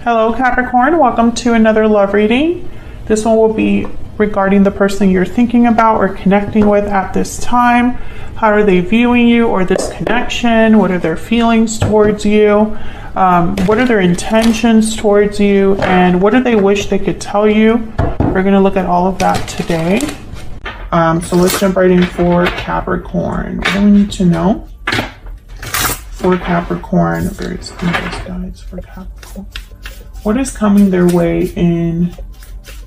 Hello Capricorn, welcome to another love reading. This one will be regarding the person you're thinking about or connecting with at this time. How are they viewing you or this connection? What are their feelings towards you? What are their intentions towards you? And what do they wish they could tell you? We're going to look at all of that today. So let's jump right in for Capricorn. What do we need to know for Capricorn? Various guides for Capricorn. What is coming their way in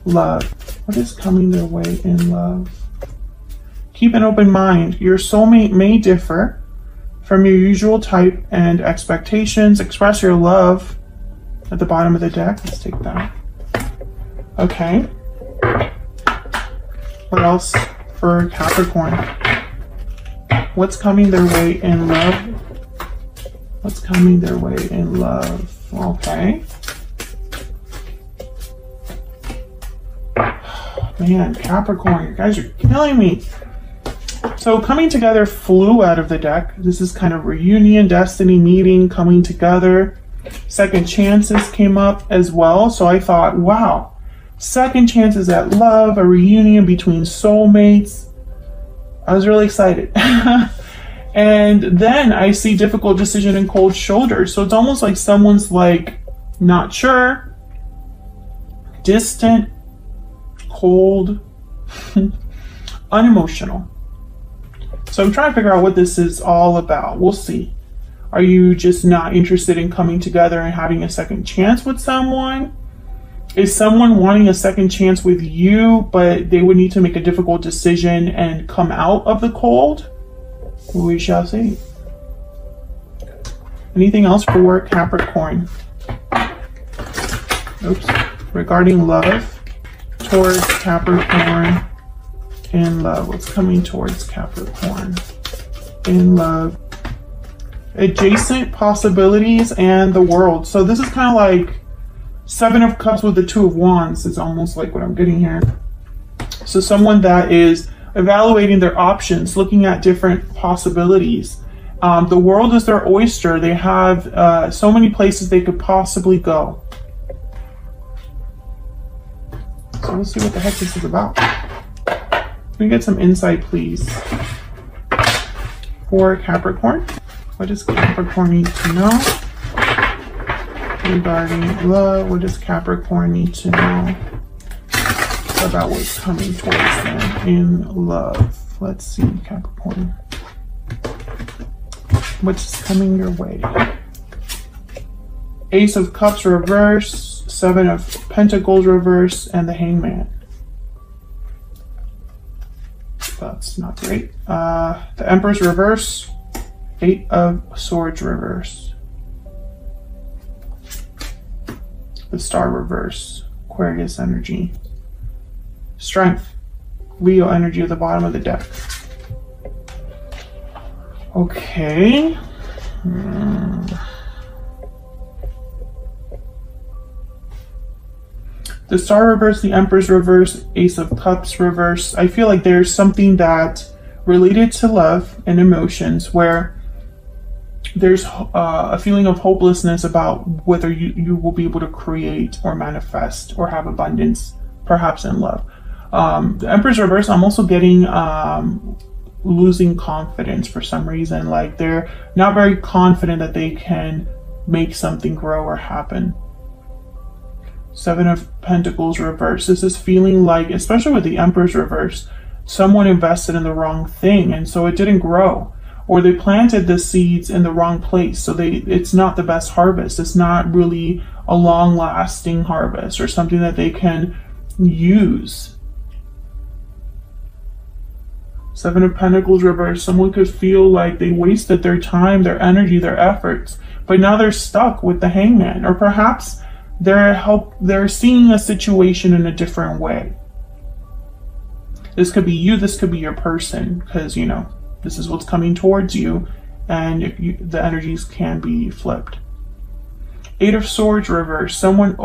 love? What is coming their way in love? Keep an open mind. Your soulmate may differ from your usual type and expectations. Express your love at the bottom of the deck. Let's take that. Okay. What else for Capricorn? What's coming their way in love? What's coming their way in love? Okay. Man, Capricorn, you guys are killing me. So coming together flew out of the deck. This is kind of reunion, destiny meeting, coming together. Second chances came up as well. So I thought, wow, second chances at love, a reunion between soulmates. I was really excited. And then I see difficult decision and cold shoulders. So it's almost like someone's like not sure, distant, cold, unemotional. So I'm trying to figure out what this is all about. We'll see. Are you just not interested in coming together and having a second chance with someone? Is someone wanting a second chance with you, but they would need to make a difficult decision and come out of the cold? We shall see. Anything else for Capricorn? Oops. Regarding love. Towards Capricorn in love. What's coming towards Capricorn in love? Adjacent possibilities and the world. So this is kind of like Seven of Cups with the Two of Wands. It's almost like what I'm getting here. So someone that is evaluating their options, looking at different possibilities. The world is their oyster. They have so many places they could possibly go. So we'll see what the heck this is about. Can we get some insight, please? For Capricorn. What does Capricorn need to know? Regarding love, what does Capricorn need to know about what's coming towards them in love? Let's see, Capricorn. What's coming your way? Ace of Cups reverse. Seven of Pentacles reverse, and the Hangman. That's not great. The Empress reverse. Eight of Swords reverse. The Star reverse. Aquarius energy. Strength. Leo energy at the bottom of the deck. Okay. The Star reverse, the Empress reverse, Ace of Cups reverse. I feel like there's something that related to love and emotions where there's a feeling of hopelessness about whether you will be able to create or manifest or have abundance, perhaps in love. The Empress reverse, I'm also getting losing confidence for some reason. Like they're not very confident that they can make something grow or happen. Seven of Pentacles reverse. This is feeling like, especially with the Empress reverse, someone invested in the wrong thing and so it didn't grow, or they planted the seeds in the wrong place, so it's not the best harvest. It's not really a long-lasting harvest or something that they can use. Seven of Pentacles reverse. Someone could feel like they wasted their time, their energy, their efforts, but now they're stuck with the Hangman, or perhaps they're seeing a situation in a different way. This could be you, this could be your person, because you know this is what's coming towards you, and the energies can be flipped. Eight of Swords reverse. Someone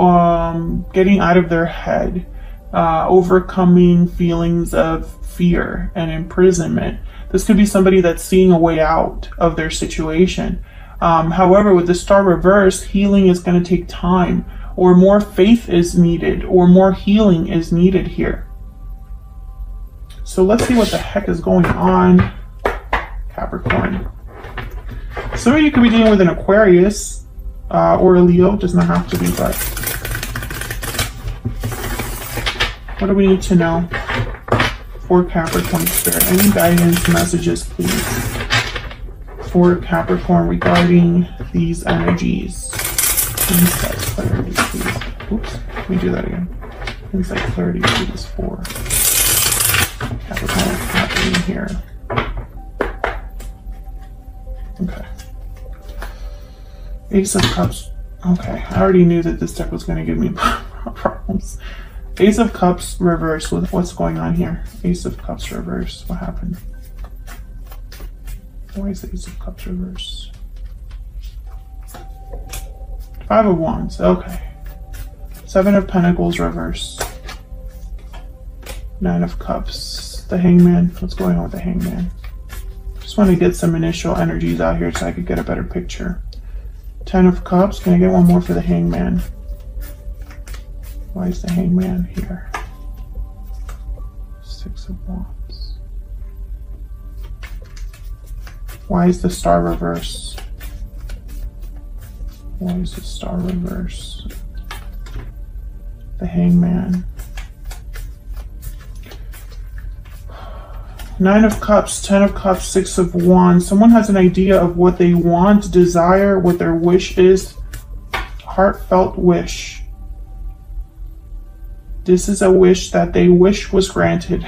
getting out of their head, overcoming feelings of fear and imprisonment. This could be somebody that's seeing a way out of their situation. However, with the Star reverse, healing is going to take time, or more faith is needed, or more healing is needed here. So let's see what the heck is going on, Capricorn. Some of you could be dealing with an Aquarius or a Leo. Does not have to be, but what do we need to know for Capricorn Spirit? Any guidance messages, please, for Capricorn regarding these energies? Insight clarity, please. Oops, let me do that again. Insight clarity, please, for Capricorn. What's happening here? Okay. Ace of Cups. Okay, I already knew that this deck was going to give me problems. Ace of Cups reverse. What's going on here? Ace of Cups reverse. What happened? Why is the Ace of Cups reverse? Five of Wands. Okay. Seven of Pentacles reverse. Nine of Cups. The Hangman. What's going on with the Hangman? Just want to get some initial energies out here so I could get a better picture. 10 of Cups. Can I get one more for the Hangman? Why is the Hangman here? 6 of Wands. Why is the Star reverse? Why is the Star reverse? The Hangman. 9 of Cups, 10 of Cups, 6 of Wands. Someone has an idea of what they want, desire, what their wish is. Heartfelt wish. This is a wish that they wish was granted.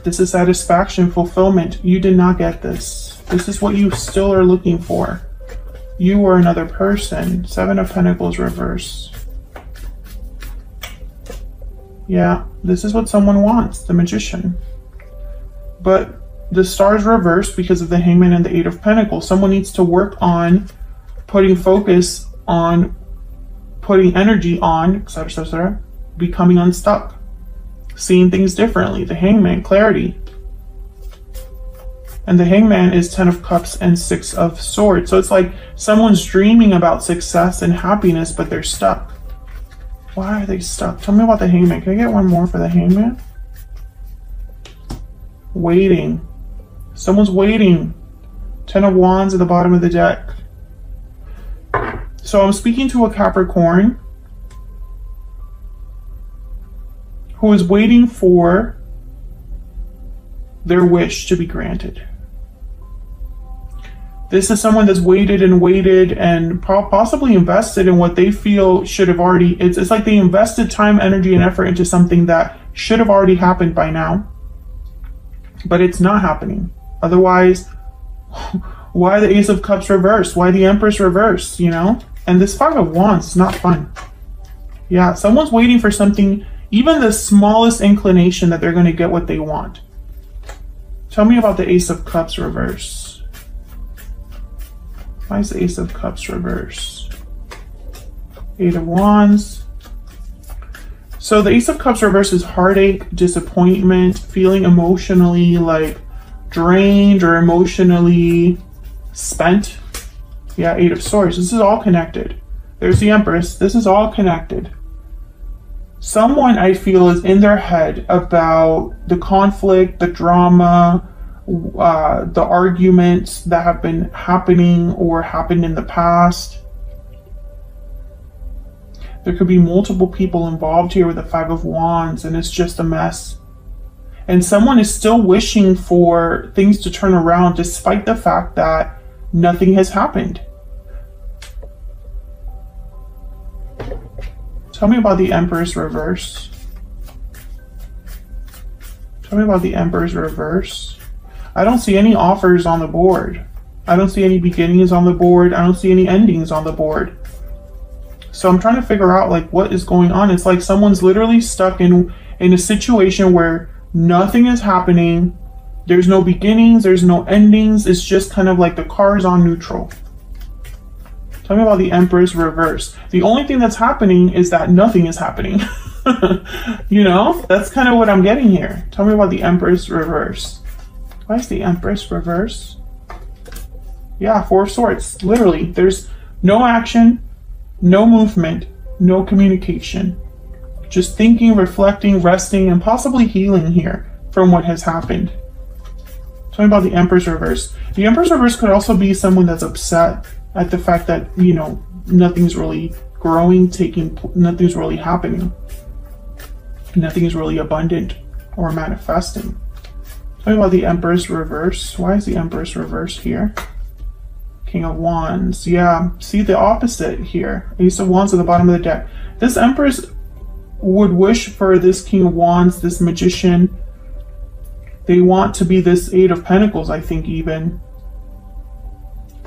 This is satisfaction, fulfillment. You did not get this. This is what you still are looking for. You or another person. 7 of Pentacles reverse. Yeah, this is what someone wants, the Magician. But the Star's reversed because of the Hangman and the 8 of Pentacles. Someone needs to work on putting focus on, putting energy on, etc., etc., becoming unstuck, seeing things differently. The Hangman, clarity. And the Hangman is 10 of Cups and 6 of Swords. So it's like someone's dreaming about success and happiness, but they're stuck. Why are they stuck? Tell me about the Hangman. Can I get one more for the Hangman? Waiting. Someone's waiting. 10 of Wands at the bottom of the deck. So I'm speaking to a Capricorn who is waiting for their wish to be granted. This is someone that's waited and possibly invested in what they feel should have already, it's like they invested time, energy, and effort into something that should have already happened by now, but it's not happening. Otherwise, why the Ace of Cups reverse? Why the Empress reverse, you know? And this 5 of Wands is not fun. Yeah, someone's waiting for something, even the smallest inclination that they're going to get what they want. Tell me about the Ace of Cups reverse. Why is the Ace of Cups reverse? 8 of Wands. So the Ace of Cups reverse is heartache, disappointment, feeling emotionally like drained or emotionally spent. Yeah, 8 of Swords. This is all connected. There's the Empress. This is all connected. Someone, I feel, is in their head about the conflict, the drama, the arguments that have been happening or happened in the past. There could be multiple people involved here with the 5 of Wands, and it's just a mess. And someone is still wishing for things to turn around despite the fact that nothing has happened. Tell me about the Empress reverse. Tell me about the Emperor's reverse. I don't see any offers on the board. I don't see any beginnings on the board. I don't see any endings on the board. So I'm trying to figure out like what is going on. It's like someone's literally stuck in a situation where nothing is happening. There's no beginnings. There's no endings. It's just kind of like the car is on neutral. Tell me about the Empress reverse. The only thing that's happening is that nothing is happening. You know, that's kind of what I'm getting here. Tell me about the Empress reverse. Why is the Empress reverse? Yeah, 4 of Swords. Literally, there's no action. No movement, no communication. Just thinking, reflecting, resting, and possibly healing here from what has happened. Tell me about the Empress reverse. The Empress reverse could also be someone that's upset at the fact that, you know, nothing's really growing, nothing's really happening. Nothing is really abundant or manifesting. Tell me about the Empress reverse. Why is the Empress reverse here? King of Wands. Yeah, see the opposite here. Ace of Wands at the bottom of the deck. This Empress would wish for this King of Wands, this Magician. They want to be this Eight of Pentacles, I think, even.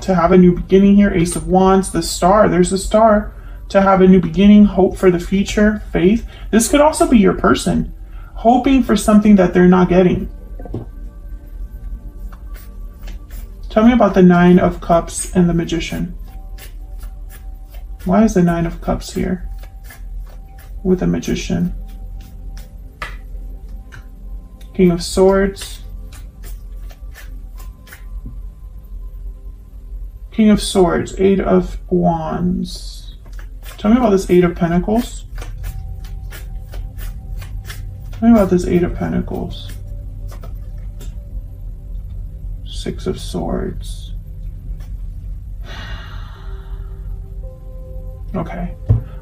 To have a new beginning here. Ace of Wands, the Star. There's a Star. To have a new beginning, hope for the future, faith. This could also be your person, hoping for something that they're not getting. Tell me about the Nine of Cups and the Magician. Why is the Nine of Cups here with a Magician? King of Swords. King of Swords, Eight of Wands. Tell me about this Eight of Pentacles. Tell me about this Eight of Pentacles. Six of Swords. Okay.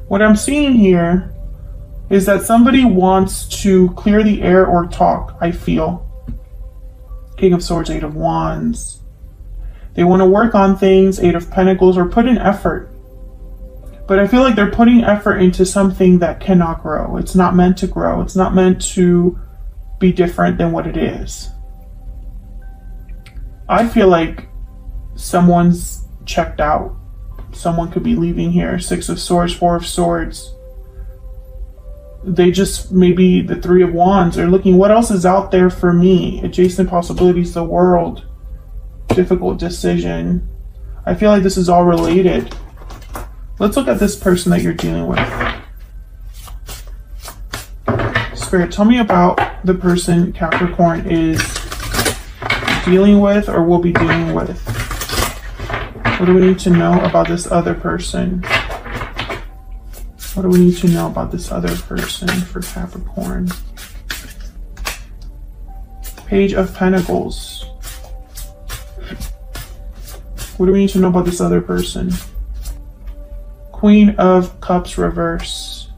What I'm seeing here is that somebody wants to clear the air or talk, I feel. King of Swords, Eight of Wands. They want to work on things, Eight of Pentacles, or put in effort. But I feel like they're putting effort into something that cannot grow. It's not meant to grow. It's not meant to be different than what it is. I feel like someone's checked out. Someone could be leaving here. Six of Swords, Four of Swords. They just, maybe the Three of Wands are looking, what else is out there for me? Adjacent possibilities, the world. Difficult decision. I feel like this is all related. Let's look at this person that you're dealing with. Spirit, tell me about the person Capricorn is dealing with or will be dealing with. What do we need to know about this other person? What do we need to know about this other person for Capricorn? Page of Pentacles. What do we need to know about this other person? Queen of Cups reverse.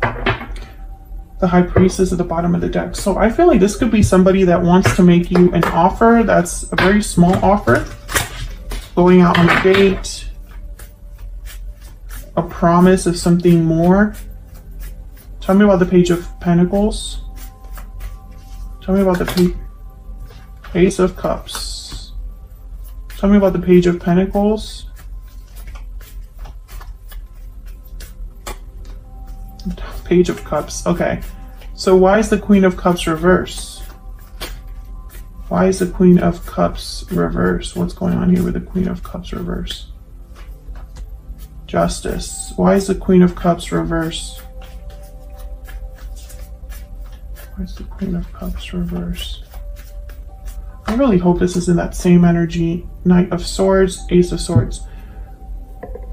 The High Priestess at the bottom of the deck. So I feel like this could be somebody that wants to make you an offer that's a very small offer. Going out on a date. A promise of something more. Tell me about the Page of Pentacles. Tell me about the Ace of Cups. Tell me about the Page of Pentacles. Page of Cups. Okay. So why is the Queen of Cups reverse? Why is the Queen of Cups reverse? What's going on here with the Queen of Cups reverse? Justice. Why is the Queen of Cups reverse? Why is the Queen of Cups reverse? I really hope this is in that same energy. Knight of Swords, Ace of Swords.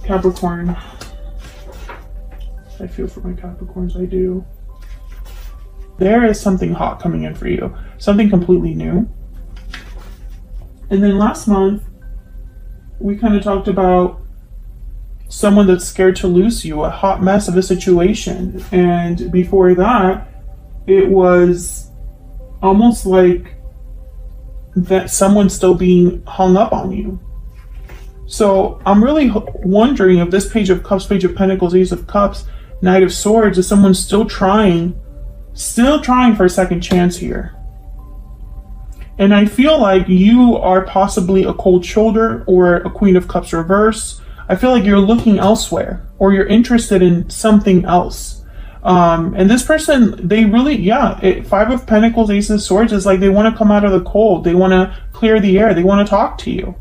Capricorn. I feel for my Capricorns, I do. There is something hot coming in for you. Something completely new. And then last month, we kind of talked about someone that's scared to lose you, a hot mess of a situation. And before that, it was almost like that someone's still being hung up on you. So I'm really wondering if this Page of Cups, Page of Pentacles, Ace of Cups, Knight of Swords, is someone still trying for a second chance here. And I feel like you are possibly a cold shoulder or a Queen of Cups reverse. I feel like you're looking elsewhere or you're interested in something else. And this person, they really, Five of Pentacles, Ace of Swords is like they want to come out of the cold. They want to clear the air. They want to talk to you.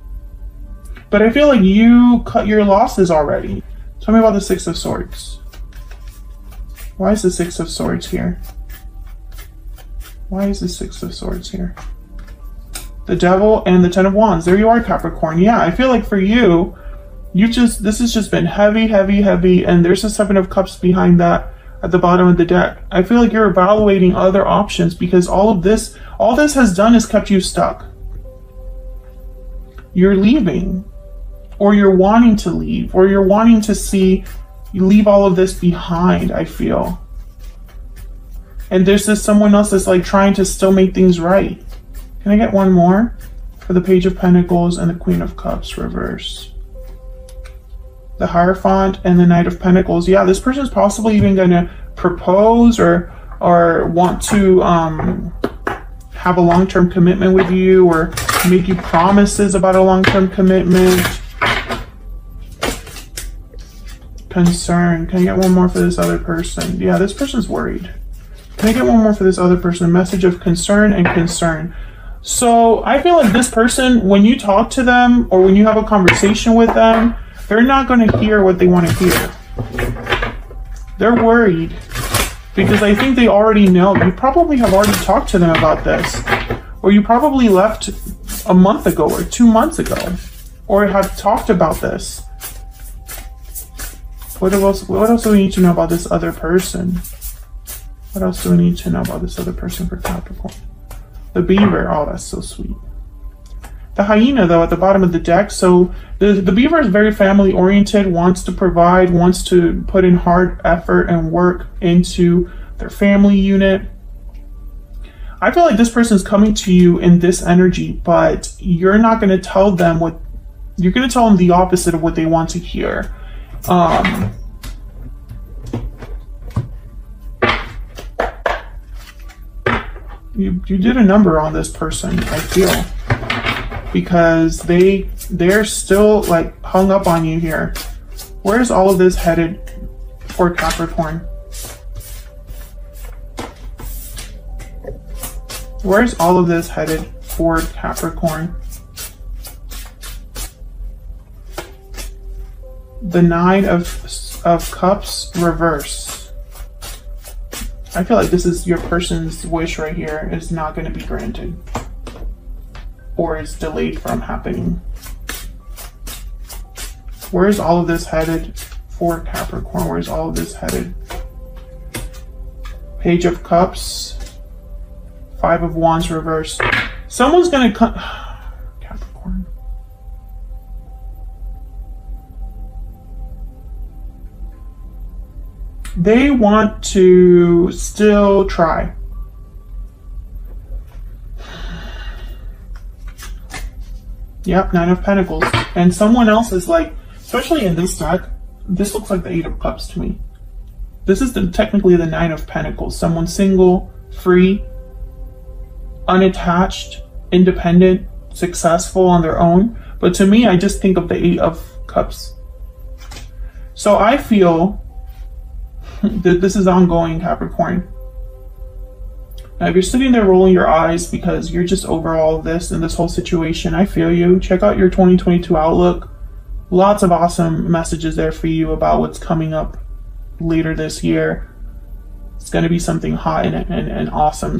But I feel like you cut your losses already. Tell me about the Six of Swords. Why is the Six of Swords here? Why is the Six of Swords here? The Devil and the Ten of Wands. There you are, Capricorn. Yeah, I feel like for you, this has just been heavy, heavy, heavy. And there's the Seven of Cups behind that at the bottom of the deck. I feel like you're evaluating other options because all this has done is kept you stuck. You're leaving, or you're wanting to leave, or you're wanting to see you leave all of this behind, I feel. And there's this someone else that's like trying to still make things right. Can I get one more for the Page of Pentacles and the Queen of Cups reverse? The Hierophant and the Knight of Pentacles. Yeah, this person's possibly even going to propose or want to have a long-term commitment with you, or make you promises about a long-term commitment. Concern. Can I get one more for this other person? Yeah, this person's worried. Can I get one more for this other person? Message of concern and concern. So I feel like this person, when you talk to them or when you have a conversation with them, they're not going to hear what they want to hear. They're worried because I think they already know. You probably have already talked to them about this, or you probably left a month ago or 2 months ago, or have talked about this. What else do we need to know about this other person? What else do we need to know about this other person for Capricorn? The Beaver. Oh, that's so sweet. The Hyena, though, at the bottom of the deck. So the Beaver is very family oriented, wants to provide, wants to put in hard effort and work into their family unit. I feel like this person's coming to you in this energy, but you're not going to tell them what, you're going to tell them the opposite of what they want to hear. You did a number on this person, I feel, because they're still like hung up on you here. Where's all of this headed for Capricorn? Where's all of this headed for Capricorn? The Nine of Cups reverse. I feel like this is your person's wish right here is not going to be granted, or is delayed from happening. Where's all of this headed for Capricorn? Where's all of this headed? Page of Cups, Five of Wands reversed. Someone's going to come. Capricorn. They want to still try. Yep, Nine of Pentacles. And someone else is like, especially in this deck, this looks like the Eight of Cups to me. This is technically the Nine of Pentacles. Someone single, free, unattached, independent, successful on their own. But to me, I just think of the Eight of Cups. So I feel that this is ongoing, Capricorn. Now, if you're sitting there rolling your eyes because you're just over all of this and this whole situation, I feel you. Check out your 2022 outlook. Lots of awesome messages there for you about what's coming up later this year. It's going to be something hot and awesome.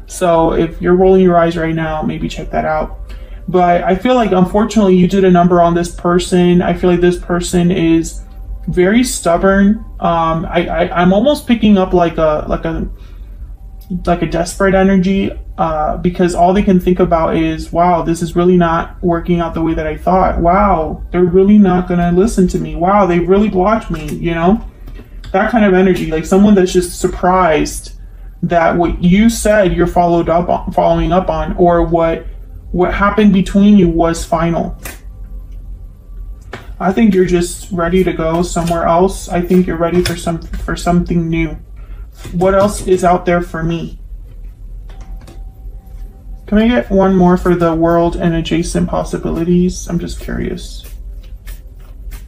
So if you're rolling your eyes right now, maybe check that out. But I feel like, unfortunately, you did a number on this person. I feel like this person is very stubborn. I'm almost picking up like a desperate energy, because all they can think about is, wow, this is really not working out the way that I thought. Wow, they're really not gonna listen to me. Wow, they really blocked me, you know? That kind of energy, like someone that's just surprised that what you said you're following up on, or what happened between you was final. I think you're just ready to go somewhere else. I think you're ready for something new. What else is out there for me? Can I get one more for the world and adjacent possibilities? I'm just curious.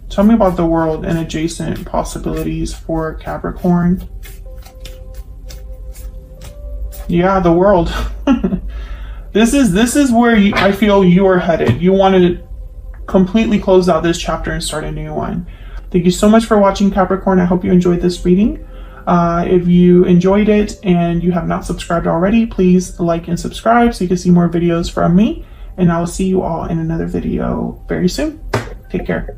Tell me about the world and adjacent possibilities for Capricorn. Yeah, the world. This is where I feel you are headed. You want to completely close out this chapter and start a new one. Thank you so much for watching, Capricorn. I hope you enjoyed this reading. If you enjoyed it and you have not subscribed already, please like and subscribe so you can see more videos from me. And I will see you all in another video very soon. Take care.